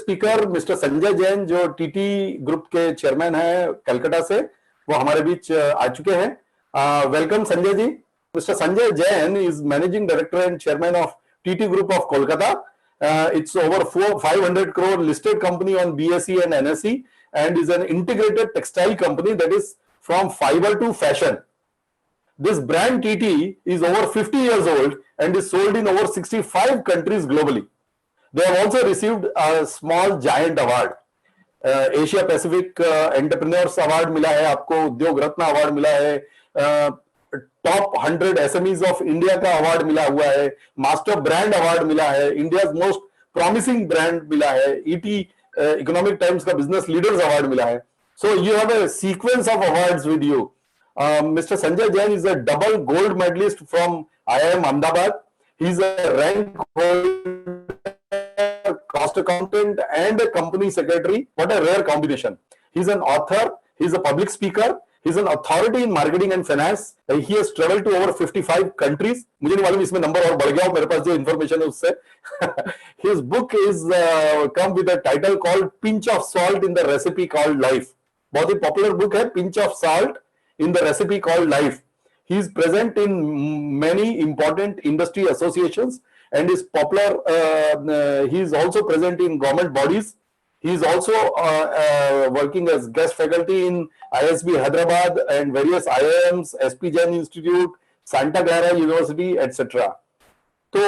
Speaker mister Sanjay Jain, जो TT group के chairman है कलकत्ता से, वो हमारे बीच आ चुके हैं। Welcome Sanjay ji. Mister Sanjay Jain is managing director and chairman of TT group of Kolkata. It's over 500 crore listed company on BSE and NSE and is an integrated textile company that is from fiber to fashion. This brand TT is over 50 years old and is sold in over 65 countries globally. They have also received a small giant award. Asia Pacific entrepreneurs award मिला है आपको, उद्योग रत्न award मिला है, top 100 SMEs of India का award मिला हुआ है, मास्टर ब्रांड अवार्ड मिला है, इंडिया मोस्ट प्रॉमिसिंग ब्रांड मिला है, ईटी इकोनॉमिक टाइम्स का बिजनेस लीडर्स अवार्ड मिला है. So you have a sequence of awards with you. Mr. Sanjay Jain is a double gold medalist from IIM Ahmedabad. He is a rank holder, cost accountant and a company secretary. What a rare combination. He is an author, he is a public speaker, he is an authority in marketing and finance. He has traveled to over 55 countries. मुझे नहीं मालूम इसमें number और बढ़ गया हो, मेरे पास जो information है उससे. His book is come with a title called Pinch of Salt in the Recipe Called Life. बहुत ही popular book है, Pinch of Salt in the Recipe Called Life. He is present in many important industry associations and is popular. He is also present in government bodies. He is also working as guest faculty in ISB Hyderabad and various IIMs, SP Jain Institute, Santa Clara University, etc. तो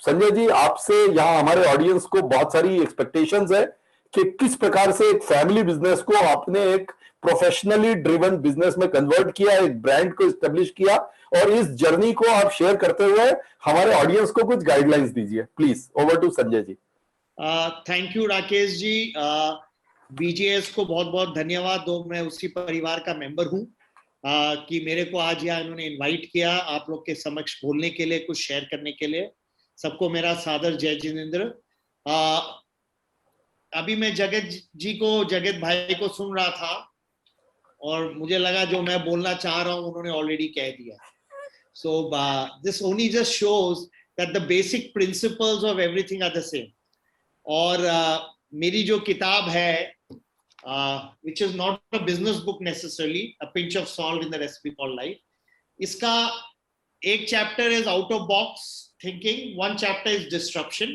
संजय जी, आपसे यहाँ हमारे audience को बहुत सारी expectations है कि किस प्रकार से एक फैमिली बिजनेस को आपने एक प्रोफेशनली ड्रिवन बिजनेस में कन्वर्ट किया, एक ब्रांड को एस्टेब्लिश किया, और इस जर्नी को आप शेयर करते हुए हमारे ऑडियंस को कुछ गाइडलाइंस दीजिए. Please, over to Sanjay ji. Thank you Rakesh ji. BJS को बहुत बहुत धन्यवाद दो. मैं उसी परिवार का मेंबर हूं कि मेरे को आज यहाँ इन्होंने इनवाइट किया आप लोग के समक्ष बोलने के लिए, कुछ शेयर करने के लिए. सबको मेरा सादर जय जिनेंद्र. अभी मैं जगत भाई को सुन रहा था और मुझे लगा जो मैं बोलना चाह रहा हूं उन्होंने ऑलरेडी कह दिया. So this only just shows that the basic principles of everything are the same. और मेरी जो किताब है which is not a business book necessarily, a pinch of salt in the recipe called life, इसका एक chapter is out of box thinking, one chapter is disruption.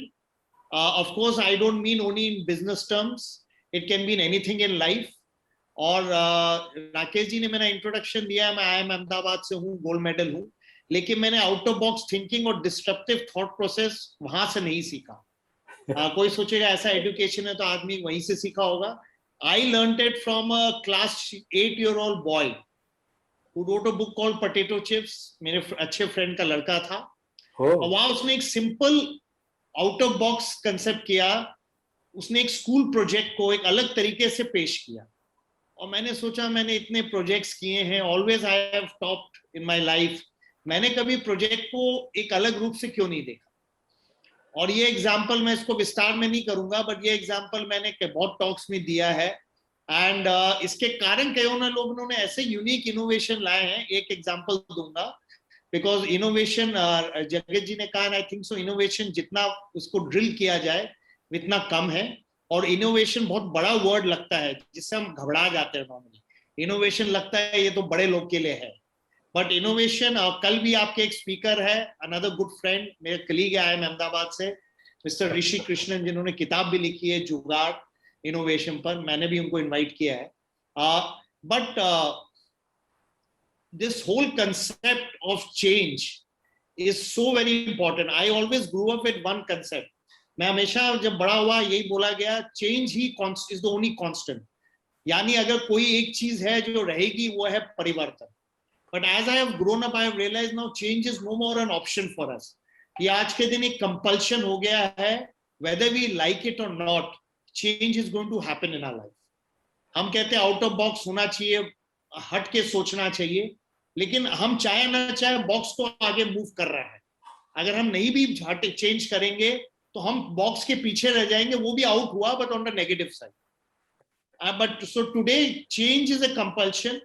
Of course I don't mean only in business terms, it can be in anything in life. और राकेश जी ने मेरा introduction दिया, मैं IIM Ahmedabad से हूँ, gold medal हूँ, लेकिन मैंने आउट ऑफ बॉक्स थिंकिंग और डिस्ट्रप्टिव थॉट प्रोसेस वहां से नहीं सीखा. कोई सोचेगा ऐसा एजुकेशन है तो आदमी वहीं से सीखा होगा. I learned it from a class 8-year-old boy who wrote a book called Potato Chips. मेरे अच्छे फ्रेंड का लड़का था. वहां उसने एक simple out of box concept किया. उसने एक स्कूल प्रोजेक्ट को एक अलग तरीके से पेश किया और मैंने सोचा मैंने इतने प्रोजेक्ट्स किए हैं, always I have topped in my life, मैंने कभी प्रोजेक्ट को एक अलग रूप से क्यों नहीं देखा. और ये एग्जांपल मैं इसको विस्तार में नहीं करूंगा, बट ये एग्जांपल मैंने बहुत टॉक्स में दिया है. एंड इसके कारण कई लोगों ने ऐसे यूनिक इनोवेशन लाए हैं. एक एग्जांपल दूंगा बिकॉज इनोवेशन, जगत जी ने कहा, आई थिंक सो, इनोवेशन जितना उसको ड्रिल किया जाए उतना कम है. और इनोवेशन बहुत बड़ा वर्ड लगता है जिससे हम घबरा जाते हैं. नॉर्मली इनोवेशन लगता है ये तो बड़े लोग के लिए है, बट इनोवेशन, कल भी आपके एक स्पीकर है, अनदर गुड फ्रेंड, मेरे कलीग है IIM अहमदाबाद से, मिस्टर ऋषि कृष्णन, जिन्होंने किताब भी लिखी है जुगाड़ इनोवेशन पर, मैंने भी उनको इनवाइट किया है. But this whole concept of change is so very important. I always grew up with one concept. मैं हमेशा जब बड़ा हुआ यही बोला गया, चेंज ही इज द ओनली कांस्टेंट. यानी अगर कोई एक चीज है जो रहेगी वो है परिवर्तन. But as I have grown up, I have realised now change is no more an option for us. ये आज के दिन एक कंपल्शन हो गया है, वेदर वी लाइक इट और not, change is going to happen in our life. हम कहते हैं आउट ऑफ बॉक्स होना चाहिए, हट के सोचना चाहिए, लेकिन हम चाहे ना चाहे बॉक्स को आगे मूव कर रहे हैं. अगर हम नहीं भी हट चेंज करेंगे तो हम बॉक्स के पीछे रह जाएंगे. वो भी आउट हुआ but on the negative side. But so today change is a compulsion.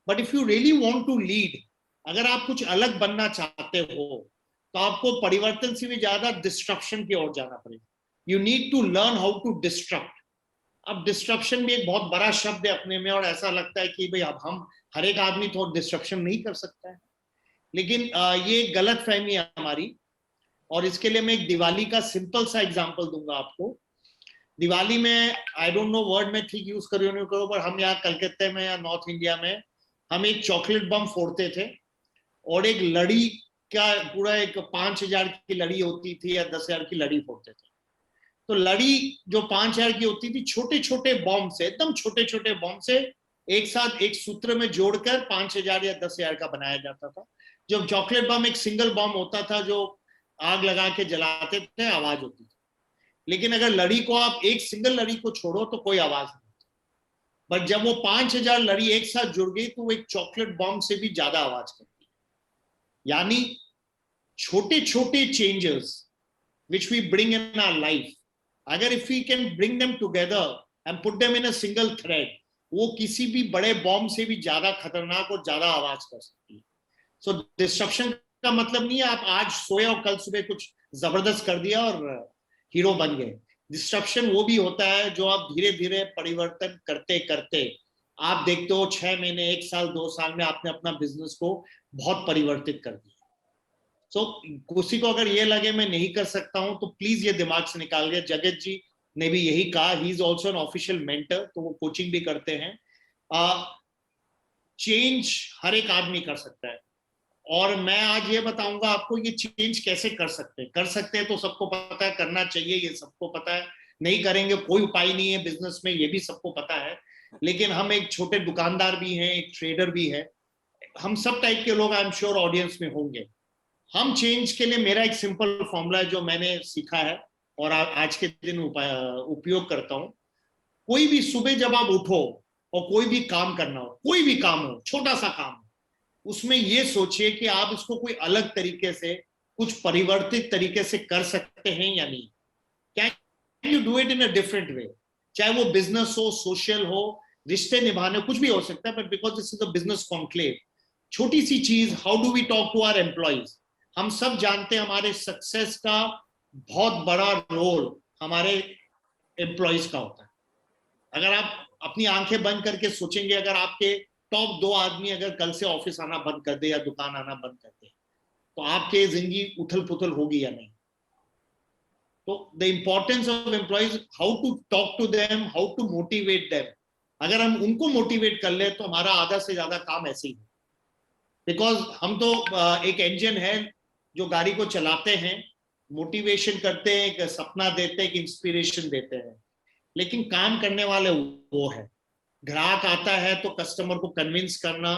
But if you really want to lead, अगर आप कुछ अलग बनना चाहते हो तो आपको परिवर्तन से भी ज्यादा डिस्ट्रप्शन की ओर जाना पड़ेगा. You need to learn how to disrupt. अब डिस्ट्रप्शन भी एक बहुत बड़ा शब्द है अपने में, और ऐसा लगता है कि भाई अब हम हर एक आदमी तो डिस्ट्रप्शन नहीं कर सकता है, लेकिन ये गलत फहमी है हमारी। और इसके लिए मैं एक दिवाली का सिंपल सा एग्जांपल दूंगा आपको। दिवाली में, आई डोंट नो वर्ड में ठीक यूज करो नहीं करो, पर हम यहाँ कलकत्ते में या नॉर्थ इंडिया में हम एक चॉकलेट बम फोड़ते थे, और एक लड़ी का पूरा एक 5,000 की लड़ी होती थी या 10,000 की लड़ी फोड़ते थे। तो लड़ी जो 5,000 की होती थी, छोटे छोटे बॉम्ब से, एकदम छोटे छोटे बॉम्ब से एक साथ एक सूत्र में जोड़कर 5,000 या 10,000 का बनाया जाता था। जब चॉकलेट बम एक सिंगल बम होता था जो आग लगा के जलाते थे, आवाज होती थी। लेकिन अगर लड़ी को आप एक सिंगल लड़ी को छोड़ो तो कोई आवाज नहीं होती। बट जब वो 5,000 लड़ी एक साथ जुड़ गई तो वो एक चॉकलेट बॉम्ब से भी ज्यादा आवाज करती है। यानी छोटे छोटे changes which we bring in our life, अगर if we can bring them together and put them in a single thread, वो किसी भी बड़े बॉम्ब से भी ज्यादा खतरनाक और ज्यादा आवाज कर सकती है। सो डिस्ट्रप्शन का मतलब नहीं है आप आज सोए और कल सुबह कुछ जबरदस्त कर दिया और हीरो बन गए। डिस्ट्रप्शन वो भी होता है जो आप धीरे धीरे परिवर्तन करते करते आप देखते हो 6 महीने, 1 साल, 2 साल में आपने अपना बिजनेस को बहुत परिवर्तित कर दिया। सो किसी को अगर ये लगे मैं नहीं कर सकता हूं तो प्लीज ये दिमाग से निकाल दिया। जगत जी ने भी यही कहा, he is also an official mentor, तो वो कोचिंग भी करते हैं। चेंज हर एक आदमी कर सकता है, और मैं आज ये बताऊंगा आपको ये चेंज कैसे कर सकते हैं तो सबको पता है, करना चाहिए ये सबको पता है, नहीं करेंगे कोई उपाय नहीं है बिजनेस में, ये भी सबको पता है। लेकिन हम एक छोटे दुकानदार भी हैं, एक ट्रेडर भी है, हम सब टाइप के लोग आई एम श्योर ऑडियंस में होंगे। हम चेंज के लिए, मेरा एक सिंपल फॉर्मूला है जो मैंने सीखा है और आज के दिन उपयोग करता हूं। कोई भी सुबह जब आप उठो और कोई भी काम करना हो, कोई भी काम हो, छोटा सा काम हो, उसमें ये सोचिए कि आप इसको कोई अलग तरीके से, कुछ परिवर्तित तरीके से कर सकते हैं या नहीं। Can you do it in a different way? चाहे वो बिजनेस हो, सोशल हो, रिश्ते निभाने, कुछ भी हो सकता है, but because this is a business conclave, छोटी सी चीज, how do we talk to our employees. हम सब जानते हैं हमारे सक्सेस का बहुत बड़ा रोल हमारे एम्प्लॉइज का होता है। अगर आप अपनी आंखें बंद करके सोचेंगे, अगर आपके टॉप 2 आदमी अगर कल से ऑफिस आना बंद कर दे या दुकान आना बंद कर दे, तो आपके जिंदगी उथल पुथल होगी या नहीं? तो the importance of employees, how to talk to them, how to motivate them. अगर हम उनको मोटिवेट कर ले तो हमारा आधा से ज्यादा काम ऐसे ही है। बिकॉज हम तो एक इंजन है जो गाड़ी को चलाते हैं, मोटिवेशन करते हैं, एक सपना देते हैं, एक इंस्पिरेशन देते हैं, लेकिन काम करने वाले वो है। ग्राहक आता है तो कस्टमर को कन्विंस करना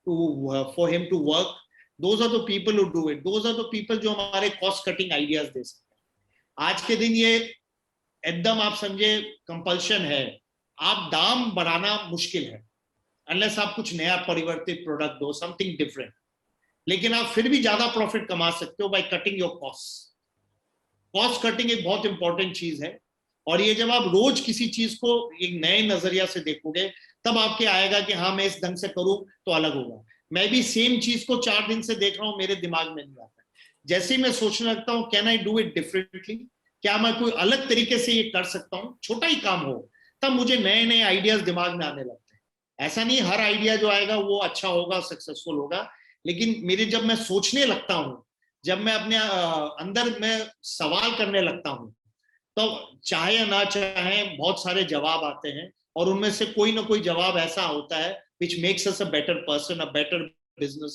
to for him to work, those are the people who do it, those are the people जो हमारे कॉस्ट कटिंग आइडियाज दे सकते हैं। आज के दिन ये एकदम आप समझे कंपल्शन है, आप दाम बढ़ाना मुश्किल है अनलेस आप कुछ नया परिवर्तित प्रोडक्ट दो, समथिंग डिफरेंट, लेकिन आप फिर भी ज्यादा प्रॉफिट कमा सकते हो by cutting your cost. Cost cutting एक बहुत इंपॉर्टेंट चीज है, और ये जब आप रोज किसी चीज को एक नए नजरिया से देखोगे तब आपके आएगा कि हाँ मैं इस ढंग से करूं तो अलग होगा। मैं भी सेम चीज को 4 दिन से देख रहा हूं, मेरे दिमाग में नहीं आता। जैसे ही मैं सोचने लगता हूं can I do it differently, क्या मैं कोई अलग तरीके से ये कर सकता हूं, छोटा ही काम हो, तब मुझे नए नए आइडियाज दिमाग में आने लगते हैं। ऐसा नहीं हर आइडिया जो आएगा वो अच्छा होगा, सक्सेसफुल होगा, लेकिन मेरे जब मैं सोचने लगता हूं, जब मैं अपने अंदर में सवाल करने लगता हूं, तो चाहे या ना चाहे बहुत सारे जवाब आते हैं, और उनमें से कोई ना कोई जवाब ऐसा होता है which makes us a better person, a better business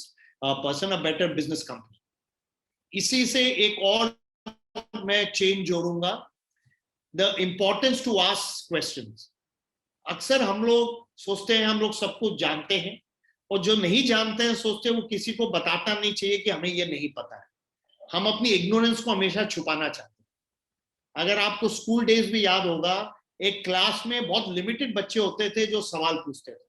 person, a better business company. इसी से एक और मैं चेंज जोड़ूंगा, the importance to ask questions. अक्सर हम लोग सोचते हैं हम लोग सब कुछ जानते हैं, और जो नहीं जानते हैं सोचते हैं वो किसी को बताना नहीं चाहिए कि हमें ये नहीं पता है। हम अपनी इग्नोरेंस को हमेशा छुपाना चाहते हैं। अगर आपको स्कूल डेज भी याद होगा, एक क्लास में बहुत लिमिटेड बच्चे होते थे जो सवाल पूछते थे,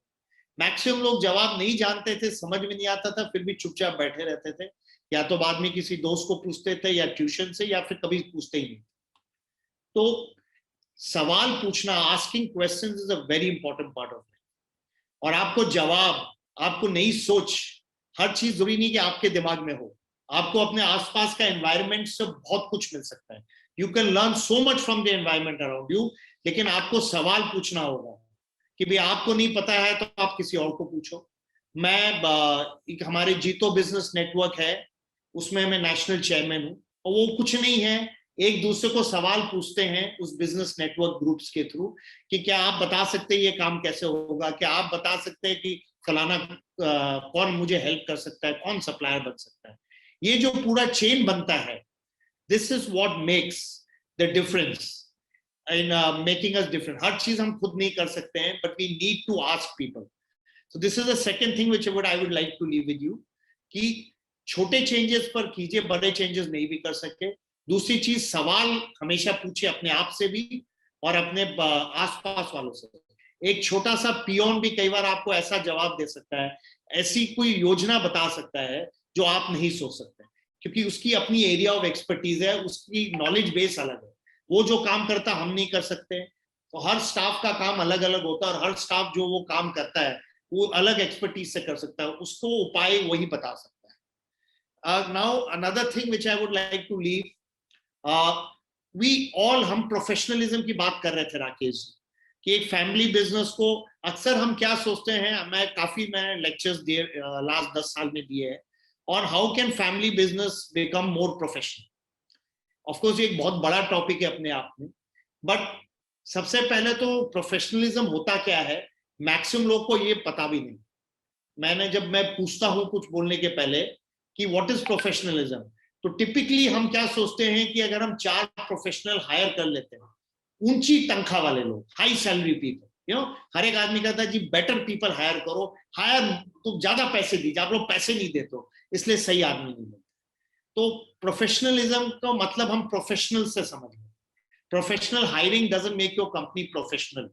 मैक्सिमम लोग जवाब नहीं जानते थे, समझ में नहीं आता था, फिर भी चुपचाप बैठे रहते थे, या तो बाद में किसी दोस्त को पूछते थे या ट्यूशन से, या फिर कभी पूछते ही नहीं। तो सवाल पूछना, asking questions is a very important part of it. और आपको जवाब, आपको नई सोच, हर चीज जरूरी नहीं कि आपके दिमाग में हो, आपको अपने आसपास का एनवायरनमेंट से बहुत कुछ मिल सकता है। You can learn so much from the environment around you, लेकिन आपको सवाल पूछना होगा कि भाई आपको नहीं पता है तो आप किसी और को पूछो। मैं हमारे जीतो बिजनेस नेटवर्क है, उसमें मैं नेशनल चेयरमैन हूँ, और वो कुछ नहीं है, एक दूसरे को सवाल पूछते हैं उस बिजनेस नेटवर्क ग्रुप्स के थ्रू कि क्या आप बता सकते हैं ये काम कैसे होगा, क्या आप बता सकते हैं कि फलाना कौन मुझे हेल्प कर सकता है, कौन सप्लायर बन सकता है। ये जो पूरा चेन बनता है, this is what makes the difference in making us different. हर चीज हम खुद नहीं कर सकते हैं, but we need to ask people. So this is the second thing which I would like to leave with you, कि छोटे चेंजेस पर कीजिए, बड़े चेंजेस नहीं भी कर सकते। दूसरी चीज, सवाल हमेशा पूछिए अपने आप से भी और अपने आसपास वालों से। एक छोटा सा पियोन भी कई बार आपको ऐसा जवाब दे सकता है, ऐसी कोई योजना बता सकता है जो आप नहीं सोच सकते, क्योंकि उसकी अपनी एरिया ऑफ एक्सपर्टीज है, उसकी नॉलेज बेस अलग है। वो जो काम करता हम नहीं कर सकते, तो हर स्टाफ का काम अलग अलग होता है, और हर स्टाफ जो वो काम करता है वो अलग एक्सपर्टीज से कर सकता है, उसको उपाय वही बता सकता है। Now another thing which I would like to leave, we all, हम प्रोफेशनलिज्म की बात कर रहे थे राकेश जी, कि एक फैमिली बिजनेस को अक्सर हम क्या सोचते हैं, मैंने लेक्चर्स दिए लास्ट 10 साल में दिए हैं, और how can family business become more professional. Of course ये एक बहुत बड़ा टॉपिक है अपने आप में, बट सबसे पहले तो प्रोफेशनलिज्म होता क्या है, मैक्सिमम लोग को ये पता भी नहीं। जब मैं पूछता हूं कुछ बोलने के पहले कि व्हाट इज प्रोफेशनलिज्म, तो टिपिकली हम क्या सोचते हैं कि अगर हम 4 प्रोफेशनल हायर कर लेते हैं, ऊंची तनख्वाह वाले लोग, हाई सैलरी पीपल, हर एक आदमी कहता है जी बेटर पीपल हायर करो, हायर तो ज्यादा पैसे दीजिए, आप लोग पैसे नहीं देते हो इसलिए सही आदमी नहीं मिलते। तो प्रोफेशनलिज्म का मतलब हम प्रोफेशनल से समझ लें। Professional hiring doesn't make your company professional,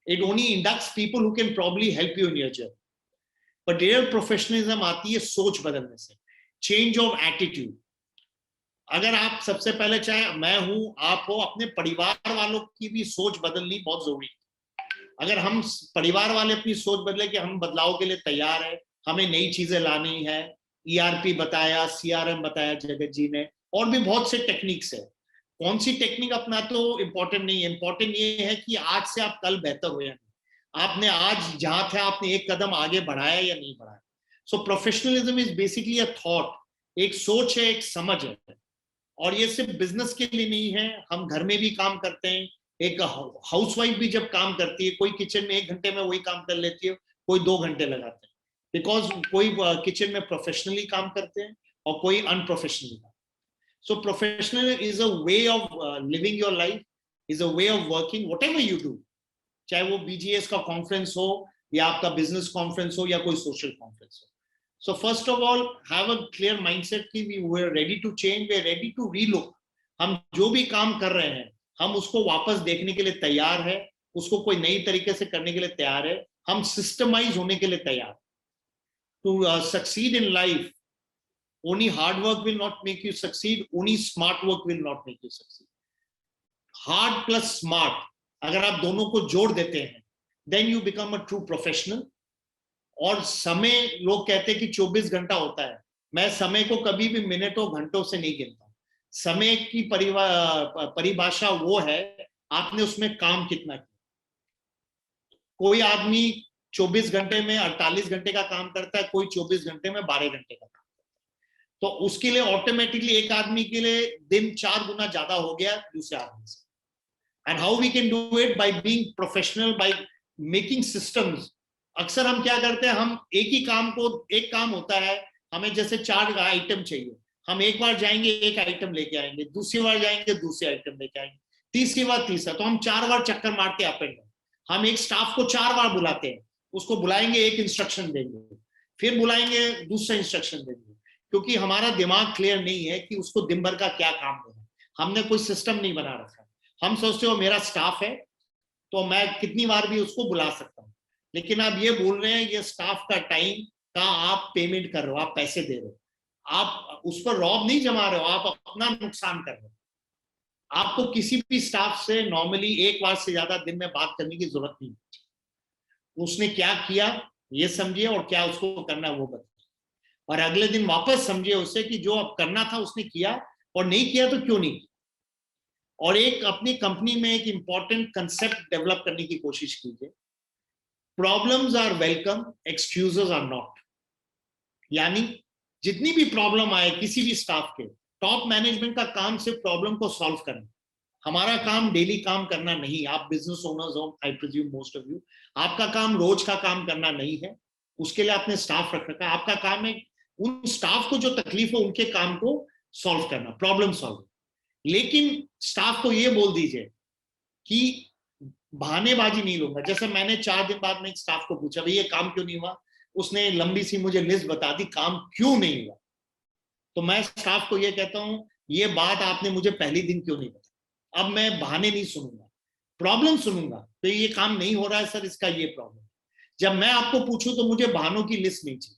it only inducts people who can probably help you in your journey. But real professionalism आती है सोच बदलने से, चेंज ऑफ एटीट्यूड। अगर आप सबसे पहले, चाहे मैं हूं आप हो, अपने परिवार वालों की भी सोच बदलनी बहुत जरूरी है। अगर हम परिवार वाले अपनी सोच बदले कि हम बदलाव के लिए तैयार है, हमें नई चीजें लानी है, ईआरपी बताया, सीआरएम बताया जगत जी ने, और भी बहुत से टेक्निक्स है। कौन सी टेक्निक अपना तो इंपॉर्टेंट नहीं है, इंपॉर्टेंट ये है कि आज से आप कल बेहतर हो या नहीं, आपने आज जहां थे आपने एक कदम आगे बढ़ाया या नहीं बढ़ाया। So professionalism is basically a thought, एक सोच है, एक समझ है। और ये सिर्फ बिजनेस के लिए नहीं है, हम घर में भी काम करते हैं। एक हाउसवाइफ भी जब काम करती है, कोई किचन में 1 घंटे में वही काम कर लेती है, कोई 2 घंटे लगाते हैं, बिकॉज कोई किचन में प्रोफेशनली काम करते हैं और कोई unprofessionally. So professional is a way of living your life, is a way of working, whatever you do, चाहे वो बीजीएस का कॉन्फ्रेंस हो या आपका बिजनेस कॉन्फ्रेंस हो या कोई सोशल कॉन्फ्रेंस हो। So first of all, have a clear mindset कि we are ready to change, we are ready to relook। हम जो भी काम कर रहे हैं, हम उसको वापस देखने के लिए तैयार है, उसको कोई नई तरीके से करने के लिए तैयार है, हम सिस्टमाइज होने के लिए तैयार। To succeed in life, only hard work will not make you succeed, only smart work will not make you succeed। Hard plus smart, अगर आप दोनों को जोड़ देते हैं, then you become a true professional। और समय, लोग कहते हैं कि 24 घंटा होता है, मैं समय को कभी भी मिनटों घंटों से नहीं गिनता। समय की परिभाषा वो है आपने उसमें काम कितना किया। कोई आदमी 24 घंटे में 48 घंटे का काम करता है, कोई 24 घंटे में 12 घंटे का काम करता है, तो उसके लिए ऑटोमेटिकली एक आदमी के लिए दिन 4 गुना ज्यादा हो गया दूसरे आदमी से। And how we can do it, by being professional, by making systems. अक्सर हम क्या करते हैं, हम एक ही काम को, एक काम होता है हमें जैसे 4 आइटम चाहिए, हम एक बार जाएंगे एक आइटम लेके आएंगे, दूसरी बार जाएंगे दूसरे आइटम लेके आएंगे, तीसरी बार तीसरा, तो हम 4 बार चक्कर मारते अप एंड डाउन। हम एक स्टाफ को 4 बार बुलाते हैं, उसको बुलाएंगे, एक इंस्ट्रक्शन देंगे, फिर बुलाएंगे दूसरा इंस्ट्रक्शन देंगे, क्योंकि हमारा दिमाग क्लियर नहीं है कि उसको दिन भर का क्या काम होगा। हमने कोई सिस्टम नहीं बना रखा। हम सोचते हो मेरा स्टाफ है तो मैं कितनी बार भी उसको बुला सकता हूँ, लेकिन आप ये बोल रहे हैं ये स्टाफ का टाइम का आप पेमेंट कर रहे हो, आप पैसे दे रहे हो, आप उस पर रॉब नहीं जमा रहे हो, आप अपना नुकसान कर रहे हो। आपको किसी भी स्टाफ से नॉर्मली 1 बार से ज्यादा दिन में बात करने की जरूरत नहीं है। उसने क्या किया ये समझिए और क्या उसको करना है वो बताइए, और अगले दिन वापस समझिए उससे कि जो अब करना था उसने किया, और नहीं किया तो क्यों नहीं किया। और एक अपनी कंपनी में एक इंपॉर्टेंट कंसेप्ट डेवलप करने की कोशिश कीजिए, problems are welcome, excuses are not. यानी जितनी भी प्रॉब्लम आए किसी भी स्टाफ के, टॉप मैनेजमेंट का काम सिर्फ प्रॉब्लम को सॉल्व करना, हमारा काम डेली काम करना नहीं। आप बिजनेस ओनर्स हो, I presume most of you, आपका काम रोज का काम करना नहीं है, उसके लिए आपने स्टाफ रख रखा है। आपका काम है उन स्टाफ को जो तकलीफ हो उनके काम को सॉल्व करना, प्रॉब्लम सॉल्व। लेकिन स्टाफ को ये बोल दीजिए कि बहानेबाजी नहीं लूंगा। जैसे मैंने 4 दिन बाद में एक स्टाफ को पूछा, भाई ये काम क्यों नहीं हुआ, उसने लंबी सी मुझे लिस्ट बता दी काम क्यों नहीं हुआ। तो मैं स्टाफ को ये कहता हूं, ये बात आपने मुझे पहले दिन क्यों नहीं बताया। अब मैं बहाने नहीं सुनूंगा, प्रॉब्लम सुनूंगा। तो ये काम नहीं हो रहा है सर, इसका ये प्रॉब्लम। जब मैं आपको पूछूं तो मुझे बहानों की लिस्ट नहीं चाहिए।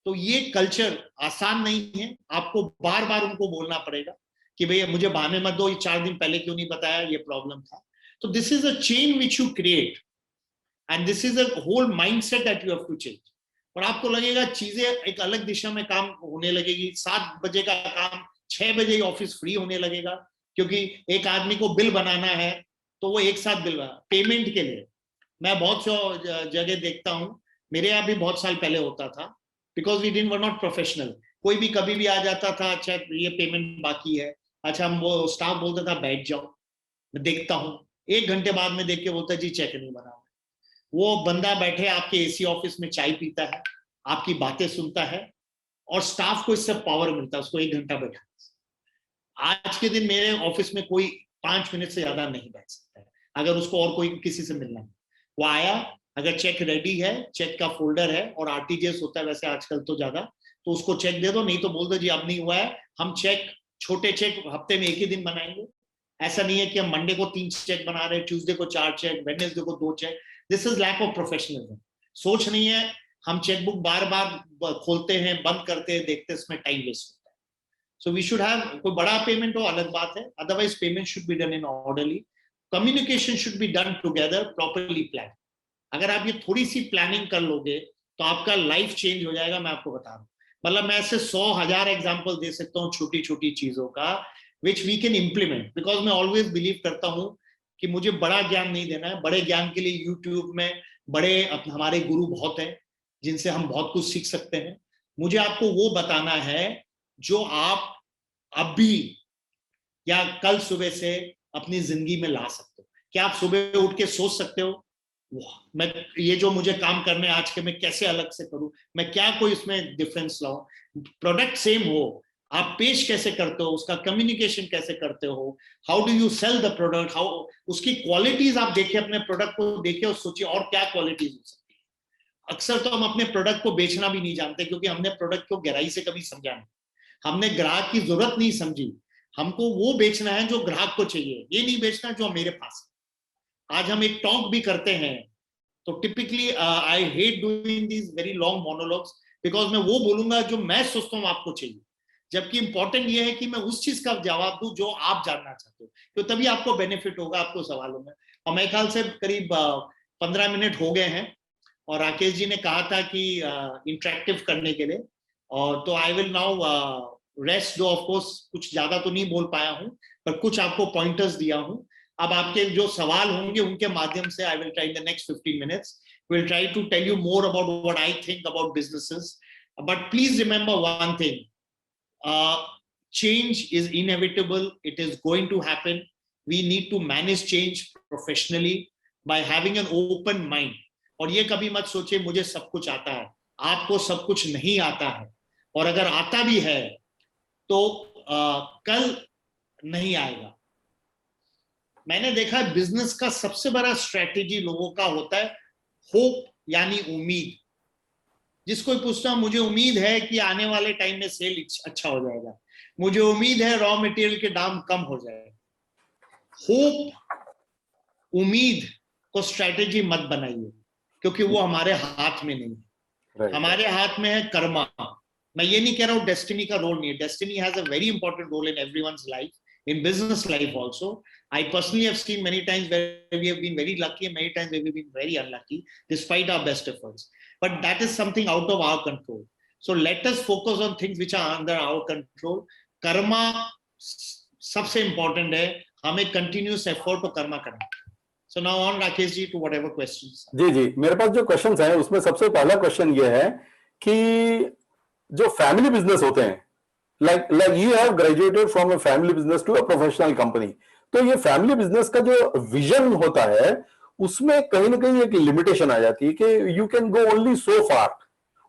तो ये कल्चर आसान नहीं है, आपको बार बार उनको बोलना पड़ेगा कि भैया मुझे बहाने मत दो, ये 4 दिन पहले क्यों नहीं बताया, ये प्रॉब्लम था। तो this is a chain which you create and this is a whole mindset that you have to change. और आपको लगेगा चीजें एक अलग दिशा में काम होने लगेगी। 7 बजे का काम 6 बजे ही ऑफिस फ्री होने लगेगा, क्योंकि एक आदमी को बिल बनाना है तो वो एक साथ बिल बना। पेमेंट के लिए मैं बहुत सी जगह देखता हूं, मेरे यहाँ भी बहुत साल पहले होता था, because we didn't were not professional. कोई भी कभी भी आ जाता था, अच्छा ये पेमेंट बाकी है, अच्छा हम वो स्टाफ बोलता था बैठ जाओ, मैं देखता हूँ। 1 घंटे बाद में देख के बोलता जी चेक नहीं बना। वो बंदा बैठे आपके एसी ऑफिस में चाय पीता है, आपकी बातें सुनता है, और स्टाफ को इससे पावर मिलता है उसको 1 घंटा बैठा। आज के दिन मेरे ऑफिस में कोई 5 मिनट से ज्यादा नहीं बैठ सकता है अगर उसको और कोई किसी से मिलना है। वो आया, अगर चेक रेडी है, चेक का फोल्डर है और आरटीजीएस होता है वैसे आजकल तो ज्यादा, तो उसको चेक दे दो, नहीं तो बोल दो जी अब नहीं हुआ है, हम चेक छोटे चेक हफ्ते में 1 ही दिन बनाएंगे। ऐसा नहीं है कि हम मंडे को 3 चेक बना रहे हैं, ट्यूसडे को 4 चेक, वेडनेसडे को 2 check. This is lack of professionalism. सोच नहीं है, हम चेकबुक बार बार खोलते हैं, बंद करते हैं, देखते हैं, इसमें टाइम वेस्ट होता है। सो वी शुड हैव, कोई बड़ा पेमेंट हो अलग बात है, otherwise payment should be done in orderly, communication should be done together, properly plan. अगर आप ये थोड़ी सी प्लानिंग कर लोगे तो आपका लाइफ चेंज हो जाएगा, मैं आपको बता रहा हूँ। मतलब मैं ऐसे 100,000 एग्जाम्पल दे सकता हूँ छोटी छोटी चीजों का which we can implement, because मैं ऑलवेज बिलीव करता हूँ कि मुझे बड़ा ज्ञान नहीं देना है। बड़े ज्ञान के लिए यूट्यूब में बड़े हमारे गुरु बहुत हैं जिनसे हम बहुत कुछ सीख सकते हैं। मुझे आपको वो बताना है जो आप अभी या कल सुबह से अपनी जिंदगी में ला सकते हो। क्या आप सुबह उठ के सोच सकते हो मैं ये जो मुझे काम करने आज के मैं कैसे अलग से करूं, मैं क्या कोई इसमें डिफरेंस लाऊं। प्रोडक्ट सेम हो, आप पेश कैसे करते हो, उसका कम्युनिकेशन कैसे करते हो, how do you sell the product, how उसकी क्वालिटीज आप देखिए, अपने प्रोडक्ट को देखिए और सोचिए और क्या क्वालिटीज हो सकती है। अक्सर तो हम अपने प्रोडक्ट को बेचना भी नहीं जानते क्योंकि हमने प्रोडक्ट को गहराई से कभी समझा नहीं, हमने ग्राहक की जरूरत नहीं समझी। हमको वो बेचना है जो ग्राहक को चाहिए, ये नहीं बेचना जो मेरे पास है। आज हम एक टॉक भी करते हैं तो typically I hate doing these very long monologues, because मैं वो बोलूंगा जो मैं सोचता हूँ आपको चाहिए, जबकि इंपॉर्टेंट ये है कि मैं उस चीज का जवाब दूं जो आप जानना चाहते हो, तो तभी आपको बेनिफिट होगा आपको सवालों में। और मेरे ख्याल से करीब 15 मिनट हो गए हैं और राकेश जी ने कहा था कि इंटरेक्टिव करने के लिए, और तो आई विल नाउ रेस्ट दो। ऑफ कोर्स कुछ ज्यादा तो नहीं बोल पाया हूं पर कुछ आपको पॉइंटर्स दिया हूं। अब आपके जो सवाल होंगे उनके माध्यम से I will try in the next 15 minutes will try to tell you more about what I think about businesses. But please remember one thing, change is inevitable, it is going to happen. We need to manage change professionally by having an open mind. और ये कभी मत सोचिए मुझे सब कुछ आता है, आपको सब कुछ नहीं आता है, और अगर आता भी है तो कल नहीं आएगा। मैंने देखा है बिजनेस का सबसे बड़ा स्ट्रेटेजी लोगों का होता है होप, यानी उम्मीद। जिसको पूछता हूं मुझे उम्मीद है कि आने वाले टाइम में सेल अच्छा हो जाएगा, मुझे उम्मीद है रॉ मटेरियल के दाम कम हो जाएगा। होप, उम्मीद को स्ट्रेटेजी मत बनाइए क्योंकि वो हमारे हाथ में नहीं है। हमारे हाथ में है कर्मा। मैं ये नहीं कह रहा हूं डेस्टिनी का रोल नहीं है, destiny has a very important role in everyone's life, in business life also. I personally have seen many times where we have been very lucky and many times where we've been very unlucky despite our best efforts, but that is something out of our control. So let us focus on things which are under our control. Karma सबसे important है, हमें continuous effort और कर्मा करना। So now on Rakesh ji to whatever questions. जी जी, मेरे पास जो क्वेश्चंस हैं उसमें सबसे पहला क्वेश्चन ये है कि जो फैमिली बिजनेस होते हैं, like you have graduated from a family business to a professional company, तो ये फैमिली बिजनेस का जो विजन होता है उसमें कहीं ना कहीं एक लिमिटेशन आ जाती है कि you can go only so far,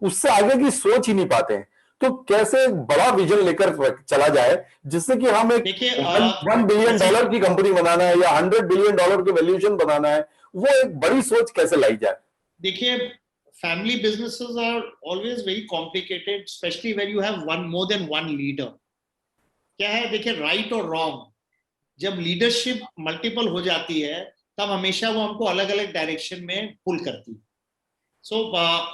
उससे आगे की सोच ही नहीं पाते हैं। तो कैसे एक बड़ा विजन लेकर चला जाए जिससे कि हम एक देखिए 1 बिलियन डॉलर की कंपनी बनाना है या 100 बिलियन डॉलर की वैल्यूएशन बनाना है, वो एक बड़ी सोच कैसे लाई जाए? देखिए, family businesses are always very complicated, especially when you have more than one leader. क्या है, देखिए, राइट और रॉन्ग, जब लीडरशिप मल्टीपल हो जाती है तब हमेशा वो हमको अलग अलग डायरेक्शन में पुल करती है। So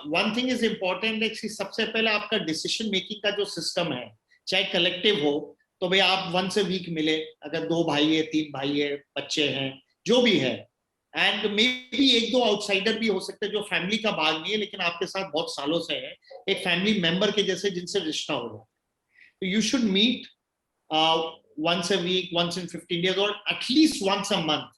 one thing is important है कि सबसे पहले आपका डिसीजन मेकिंग का जो सिस्टम है, चाहे कलेक्टिव हो, तो भाई आप वंस अ वीक मिले, अगर 2 भाई है, 3 भाई है, बच्चे हैं, जो भी है, एंड मे बी 1-2 आउटसाइडर भी हो सकते हैं जो फैमिली का भाग नहीं है लेकिन आपके साथ बहुत सालों से है, एक फैमिली मेंबर के जैसे जिनसे रिश्ता हो रहा है। तो you should meet once a week, once in 15 days, और एटलीस्ट once a month,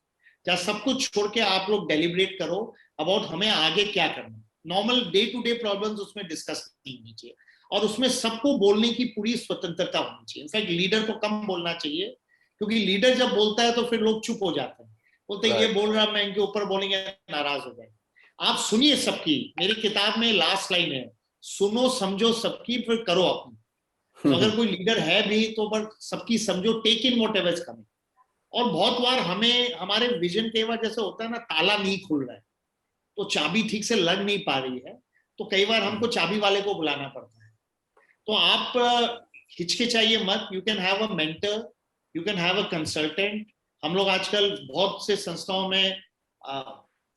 जहाँ सब कुछ छोड़ के आप लोग डेलिब्रेट करो अबाउट हमें आगे क्या करना। Normal day to day problems उसमें डिस्कस नहीं होनी चाहिए, और उसमें सबको बोलने की पूरी स्वतंत्रता होनी चाहिए। इनफैक्ट लीडर को कम बोलना चाहिए, क्योंकि लीडर जब बोलता है तो फिर लोग चुप हो जाते हैं, बोलते हैं ये बोल रहा, मैं इनके ऊपर बोलेंगे नाराज हो जाए। आप सुनिए सबकी, मेरी किताब में लास्ट लाइन है, सुनो समझो सबकी, फिर करो अपनी। तो अगर कोई लीडर है भी तो पर सबकी समझो, take in whatever is coming. और बहुत बार हमें हमारे विजन के बाद जैसे होता है ना, ताला नहीं खुल रहा है तो चाबी ठीक से लग नहीं पा रही है, तो कई बार हमको चाबी वाले को बुलाना पड़ता है। तो आप हिचकिचाइए मत, you can have a mentor, you can have a consultant. हम लोग आजकल बहुत से संस्थाओं में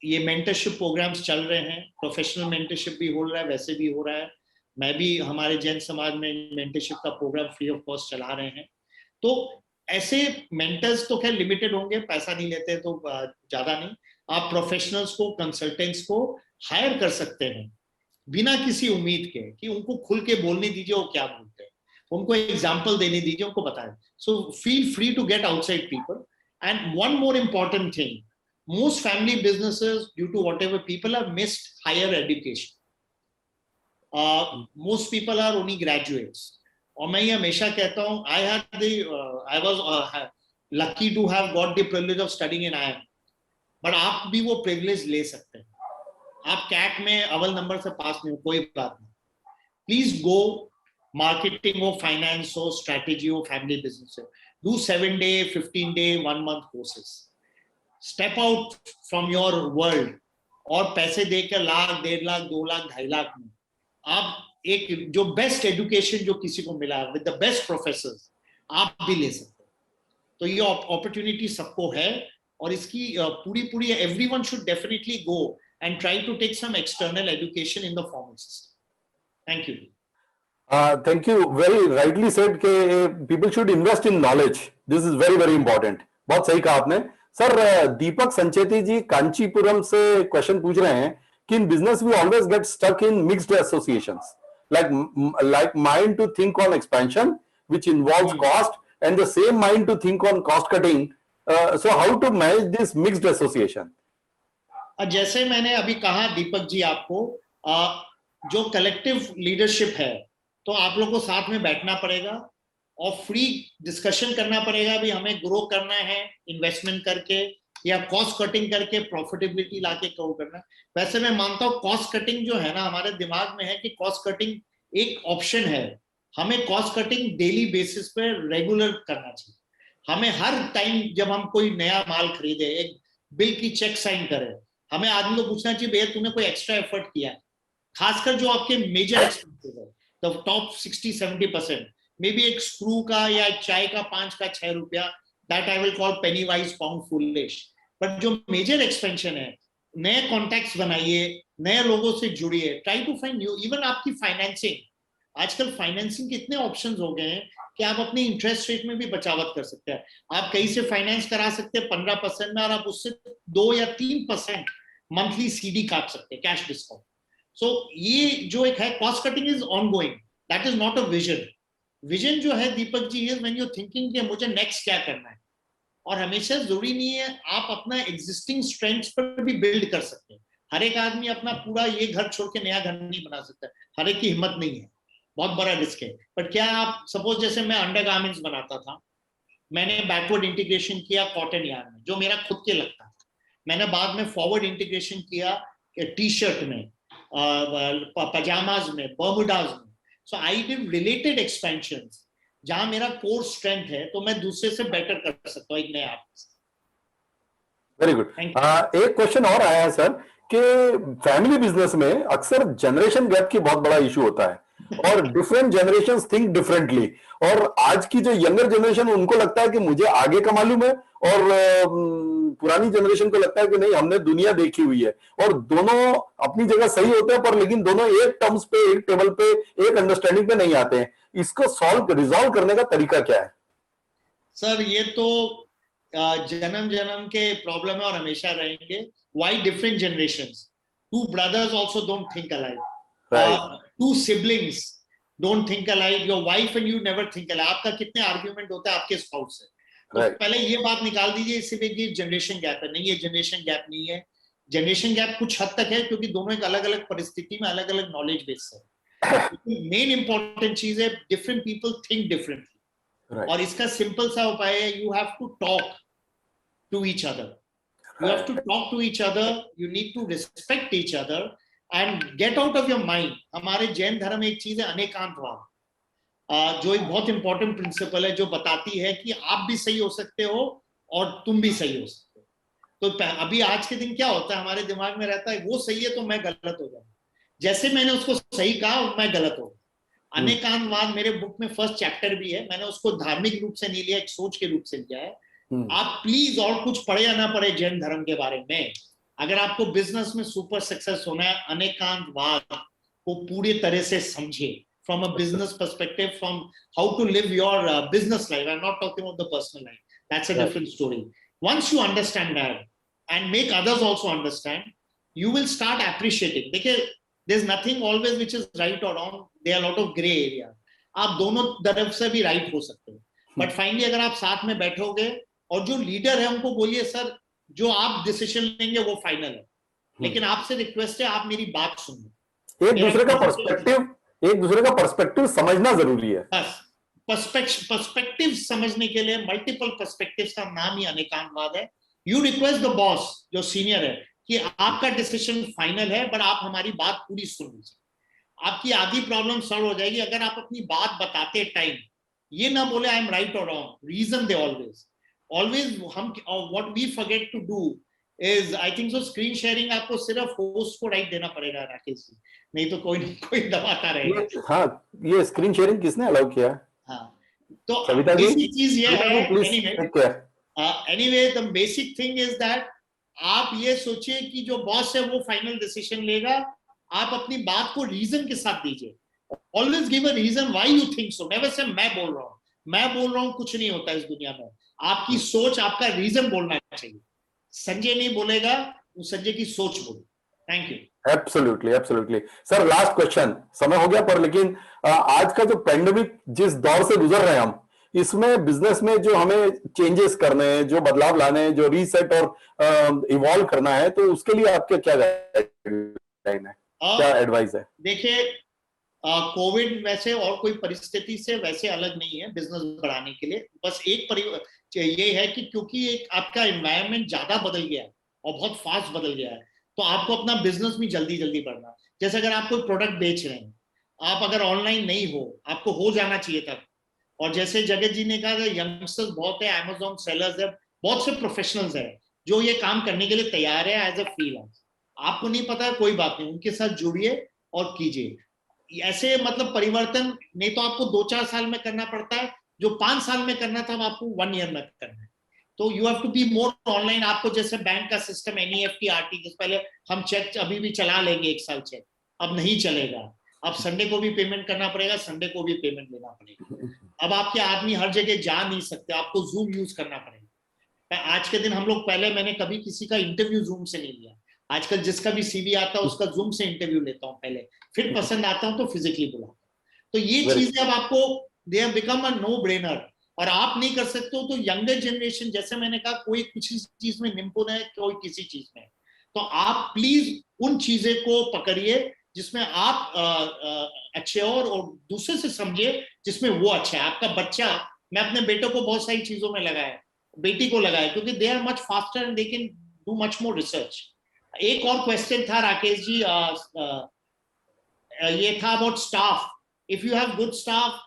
ये मेंटरशिप प्रोग्राम्स चल रहे हैं, प्रोफेशनल मेंटरशिप भी हो रहा है, वैसे भी हो रहा है। मैं भी हमारे जैन समाज में मेंटरशिप का प्रोग्राम फ्री ऑफ कॉस्ट चला रहे हैं। तो ऐसे मेंटर्स तो खैर लिमिटेड होंगे, पैसा नहीं लेते तो ज्यादा नहीं, आप प्रोफेशनल्स को, कंसल्टेंट्स को हायर कर सकते हैं बिना किसी उम्मीद के कि उनको खुल के बोलने दीजिए वो क्या बोलते हैं, उनको एग्जाम्पल देने दीजिए, उनको बताएं। So feel free to get outside people. And one more important thing, most family businesses, due to whatever, people have missed higher education. Most people are only graduates. और मैं ये हमेशा कहता हूँ, I was lucky to have got the privilege of studying in IIM, but आप भी वो privilege ले सकते हैं। आप कैट में अव्वल नंबर से पास नहीं हो, कोई बात नहीं, प्लीज गो, मार्केटिंग हो, फाइनेंस हो, स्ट्रेटेजी हो, फैमिली बिजनेस हो, do 7-day, 15-day, 1-month courses. Step out from your world, और पैसे देकर 1 लाख, 1.5 लाख, 2 लाख, 2.5 लाख में आप एक जो बेस्ट एजुकेशन जो किसी को मिला विद द बेस्ट प्रोफेसर, आप भी ले सकते हैं। तो ये अपॉर्चुनिटी सबको है, और इसकी पूरी everyone should definitely go and try to take some external education in the formal system. Thank you. Thank you, very rightly said के people should invest in knowledge, this is very very important. बहुत सही कहा आपने sir. Deepak Sancheti ji Kanchipuram से question पूछ रहे हैं कि in business we always get stuck in mixed associations, like mind to think on expansion which involves cost and the same mind to think on cost cutting, so how to manage this mixed association? जैसे मैंने अभी कहा दीपक जी आपको, जो collective leadership है, तो आप लोग को साथ में बैठना पड़ेगा और फ्री डिस्कशन करना पड़ेगा भी हमें ग्रो करना है इन्वेस्टमेंट करके या कॉस्ट कटिंग करके प्रॉफिटेबिलिटी लाके ग्रो करना। वैसे मैं मानता हूँ कॉस्ट कटिंग जो है ना, हमारे दिमाग में है कि कॉस्ट कटिंग एक ऑप्शन है, हमें कॉस्ट कटिंग डेली बेसिस पे रेगुलर करना चाहिए। हमें हर टाइम जब हम कोई नया माल खरीदे, एक बिल की चेक साइन करें, हमें आदमी को पूछना चाहिए भैया तूने कोई एक्स्ट्रा एफर्ट किया है, खासकर जो आपके मेजर एक्सपेंसेस है, तो टॉप 60-70%, मे बी एक स्क्रू का या चाय का 5 का 6 रुपया, that I will call penny wise pound foolish. But जो मेजर एक्सपेंशन है, नए कॉन्टैक्ट्स बनाइए, नए लोगों से जुड़िए, try to find new. Even आपकी फाइनेंसिंग, आजकल फाइनेंसिंग के इतने ऑप्शंस हो गए हैं कि आप अपनी इंटरेस्ट रेट में भी बचावट कर सकते हैं। आप कहीं से फाइनेंस करा सकते हैं 15% में, और आप उससे 2 या 3% मंथली सीडी काट सकते हैं, कैश डिस्काउंट। सो ये जो एक है cost cutting is on going, that is not a vision, vision जो है Deepak ji is when you thinking कि मुझे नेक्स्ट क्या करना है, और हमेशा जरूरी नहीं है आप अपना एग्जिस्टिंग स्ट्रेंथ पर भी बिल्ड कर सकते हैं। हर एक आदमी अपना पूरा ये घर छोड़ के नया घर नहीं बना सकता, हर एक की हिम्मत नहीं है, बहुत बड़ा रिस्क है। बट क्या आप सपोज जैसे मैं अंडरगारमेंट्स बनाता था, मैंने बैकवर्ड इंटीग्रेशन किया कॉटन यार्न में जो मेरा खुद के लगता था, मैंने बाद में फॉरवर्ड इंटीग्रेशन किया टी शर्ट में, पजामाज में, बर्मुडाज में। सो आई डिड रिलेटेड एक्सपेंशंस जहां मेरा कोर स्ट्रेंथ है, तो मैं दूसरे से बेटर कर सकता हूँ एक नए आर्टिस्ट। Very good. एक क्वेश्चन और आया है सर कि फैमिली बिजनेस में अक्सर जनरेशन गैप की बहुत बड़ा इशू होता है और डिफरेंट जनरेशंस थिंक डिफरेंटली, और आज की जो यंगर जनरेशन उनको लगता है कि मुझे आगे का मालूम है, और पुरानी जनरेशन को लगता है कि नहीं हमने दुनिया देखी हुई है, और दोनों अपनी जगह सही होते हैं पर लेकिन दोनों एक टर्म्स पे, एक टेबल पे, एक अंडरस्टैंडिंग पे नहीं आते हैं। इसको रिजॉल्व करने का तरीका क्या है? सर ये तो जन्म जन्म के प्रॉब्लम है और हमेशा रहेंगे। Why different generations? Two brothers also don't think alike, to siblings don't think alike, your wife and you never think alike. आपका कितने आर्ग्यूमेंट होता है आपके स्पाउस से, तो पहले ये बात निकाल दीजिए सिर्फ एक जनरेशन गैप है। नहीं, ये जनरेशन गैप नहीं है। जनरेशन गैप कुछ हद तक है क्योंकि दोनों एक अलग अलग परिस्थिति में अलग अलग नॉलेज बेस है। मेन इंपॉर्टेंट चीज है डिफरेंट पीपल थिंक डिफरेंटली, और इसका सिंपल सा उपाय है you have to talk to each other. You have to talk to each other. You need to respect each other and get out of your mind. हमारे जैन धर्म में एक चीज है अनेकांतवाद, जो एक बहुत इंपॉर्टेंट प्रिंसिपल है जो बताती है कि आप भी सही हो सकते हो और तुम भी सही हो सकते हो। तो अभी आज के दिन क्या होता है हमारे दिमाग में रहता है वो सही है तो मैं गलत हो जाऊंगा, जैसे मैंने उसको सही कहा मैं गलत हो गया। अनेकांतवाद मेरे बुक में फर्स्ट चैप्टर भी है, मैंने उसको धार्मिक रूप से नहीं लिया, एक सोच के रूप से लिया है। आप प्लीज और कुछ पढ़े या ना पढ़े जैन धर्म के बारे में, अगर आपको बिजनेस में सुपर सक्सेस होना है अनेकांतवाद को पूरी तरह से समझे, from a business perspective, from how to live your business life. I am not talking about the personal life, that's a different story. Once you understand that and make others also understand, you will start appreciating. देखिए there is nothing always which is right और wrong, there are lot of grey area. आप दोनों तरफ से भी right हो सकते हो, बट फाइनली अगर आप साथ में बैठोगे और जो लीडर है उनको बोलिए सर जो आप डिसीजन लेंगे वो फाइनल है, लेकिन आपसे रिक्वेस्ट है आप मेरी बात सुनिए। एक दूसरे का पर्सपेक्टिव समझना जरूरी है। बस पर्सपेक्टिव समझने के लिए मल्टीपल पर्सपेक्टिव्स का नाम ही अनेकांतवाद है। यू रिक्वेस्ट द बॉस जो सीनियर है कि आपका डिसीजन फाइनल है बट आप हमारी बात पूरी सुन लीजिए, आपकी आधी प्रॉब्लम सॉल्व हो जाएगी। अगर आप अपनी बात बताते टाइम ये ना बोले आई एम राइट और रॉन्ग, रीजन दे ऑलवेज हम what we forget to do is I think so screen sharing आपको सिर्फ होस्ट को राइट देना पड़ेगा राकेश जी, नहीं तो कोई दबाता रहेगा। हाँ, ये स्क्रीन शेयरिंग किसने अलाउ किया? हाँ, तो बेसिक चीज ये है। Anyway the basic thing is that आप ये सोचिए कि जो बॉस है वो फाइनल डिसीजन लेगा, आप अपनी बात को रीजन के साथ दीजिए। Always give a reason why you think so, never say मैं बोल रहा हूं कुछ नहीं होता इस दुनिया में। आपकी सोच, आपका रीजन बोलना चाहिए। संजय नहीं बोलेगा, वो संजय की सोच बोले। Thank you. Absolutely sir, last question, समय हो गया पर लेकिन आज का जो पेंडेमिक जिस दौर से गुजर रहे हैं हम, इसमें बिजनेस में जो हमें चेंजेस करने हैं, जो बदलाव लाने हैं, जो रीसेट और इवॉल्व करना है, तो उसके लिए आपके क्या गाइडलाइन है, क्या एडवाइस है? देखिए कोविड वैसे और कोई परिस्थिति से वैसे अलग नहीं है बिजनेस बढ़ाने के लिए। बस एक ये है कि क्योंकि एक आपका एनवायरनमेंट ज्यादा बदल गया है और बहुत फास्ट बदल गया है, तो आपको अपना बिजनेस भी जल्दी जल्दी बढ़ना। जैसे अगर आप कोई प्रोडक्ट बेच रहे हैं, आप अगर ऑनलाइन नहीं हो, आपको हो जाना चाहिए था। और जैसे जगत जी ने कहा यंगस्टर्स बहुत है, अमेजोन सेलर्स है, बहुत से प्रोफेशनल्स है जो ये काम करने के लिए तैयार है एज अ फ्रीलांस। आपको नहीं पता कोई बात नहीं, उनके साथ जुड़िए और कीजिए। ऐसे मतलब परिवर्तन नहीं तो आपको 2-4 साल में करना पड़ता है, जो 5 साल में करना था आपको 1 ईयर में करना है। तो you have to be more online. आपको जैसे बैंक का सिस्टम एनईएफटी आरटीजीएस, पहले हम चेक अभी भी चला लेंगे 1 साल चेक, अब नहीं चलेगा। अब संडे को भी पेमेंट करना पड़ेगा, संडे को भी पेमेंट लेना पड़ेगा। अब आपके आदमी हर जगह जा नहीं सकते, आपको जूम यूज करना पड़ेगा। आज के दिन हम लोग, पहले मैंने कभी किसी का इंटरव्यू जूम से नहीं लिया, आजकल जिसका भी सीवी आता है उसका जूम से इंटरव्यू लेता हूं पहले, फिर पसंद आता हूं तो फिजिकली बुलाता हूं। तो ये चीजें अब आपको they have become a no brainer. और आप नहीं कर सकते हो तो यंगर जनरेशन, जैसे मैंने कहा, कोई किसी चीज में निपुण है, कोई किसी चीज में, तो आप प्लीज उन चीजें को पकड़िए जिसमें आप अच्छे हो और दूसरे से समझिए जिसमें वो अच्छा है। आपका बच्चा, मैं अपने बेटे को बहुत सारी चीजों में लगाया, बेटी को लगाया, क्योंकि they are much faster and they can do much more research. एक और क्वेश्चन था राकेश जी, ये था about staff. If you have good staff,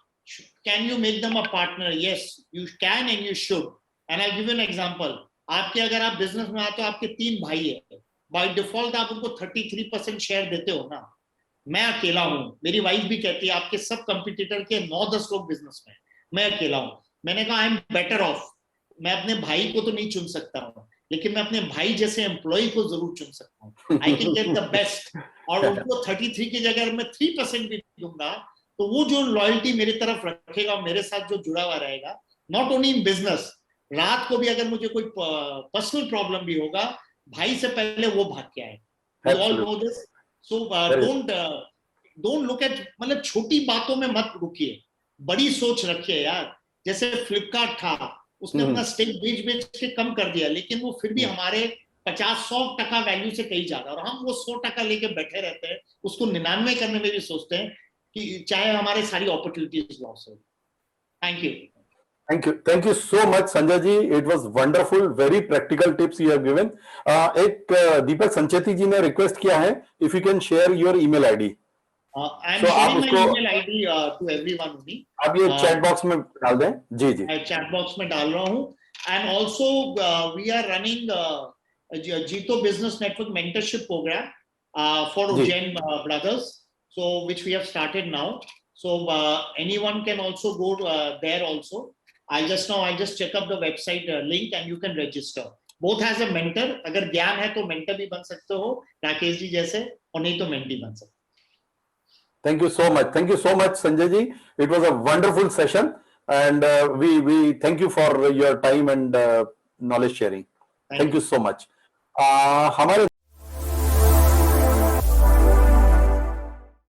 can you make them a partner? Yes, you can and you should. And I'll give you an example. आपके, अगर आप business में आते हो, आपके 3 भाई है, बाय डिफॉल्ट आप उनको 33% शेयर देते हो ना। मैं अकेला हूं, मेरी वाइफ भी कहती है आपके सब कंपटीटर के 9-10 लोग बिजनेस में, मैं अकेला हूं। मैंने कहा आई एम बेटर ऑफ। मैं अपने भाई को तो नहीं चुन सकता हूं, लेकिन मैं अपने भाई जैसे एम्प्लॉय को जरूर चुन सकता हूं। I can get the best. और उनको 33 की जगह मैं 3% भी दूंगा, तो वो जो लॉयल्टी मेरी तरफ रखेगा, मेरे साथ जो जुड़ा हुआ रहेगा, नॉट ओनली इन बिजनेस, रात को भी अगर मुझे कोई पर्सनल प्रॉब्लम भी होगा, भाई से पहले वो भाग के आए। We all know this. So don't look at, मतलब छोटी बातों में मत रुकिए, बड़ी सोच रखिए यार। जैसे फ्लिपकार्ट था, उसने अपना स्टेक बेच के कम कर दिया, लेकिन वो फिर भी हमारे 50-100% वैल्यू से कहीं ज्यादा, और हम वो 100% लेके बैठे रहते हैं, उसको 99 करने में भी सोचते हैं कि चाहे हमारे सारी अपॉर्चुनिटीज लॉस हो। Thank you. Thank you so much, Sanjay ji. It was wonderful, very practical tips you have given. एक दीपक संचेती जी ने रिक्वेस्ट किया है, if you can share your email ID. I am sharing my email ID to everyone only. आप ये chat box में डाल दें। जी जी, मैं चैट बॉक्स में डाल रहा हूँ। And also we are running JITO business network mentorship programme for Ujjain brothers, so which we have started now. So anyone can also go there also. I just check up the website link and you can register. Both has a mentor. अगर ज्ञान है तो mentor भी बन सकते हो राकेश जी जैसे, और नहीं तो mentee बन सकते। Thank you so much. Thank you so much, Sanjay ji. It was a wonderful session, and we thank you for your time and knowledge sharing. Thank you so much. हमारे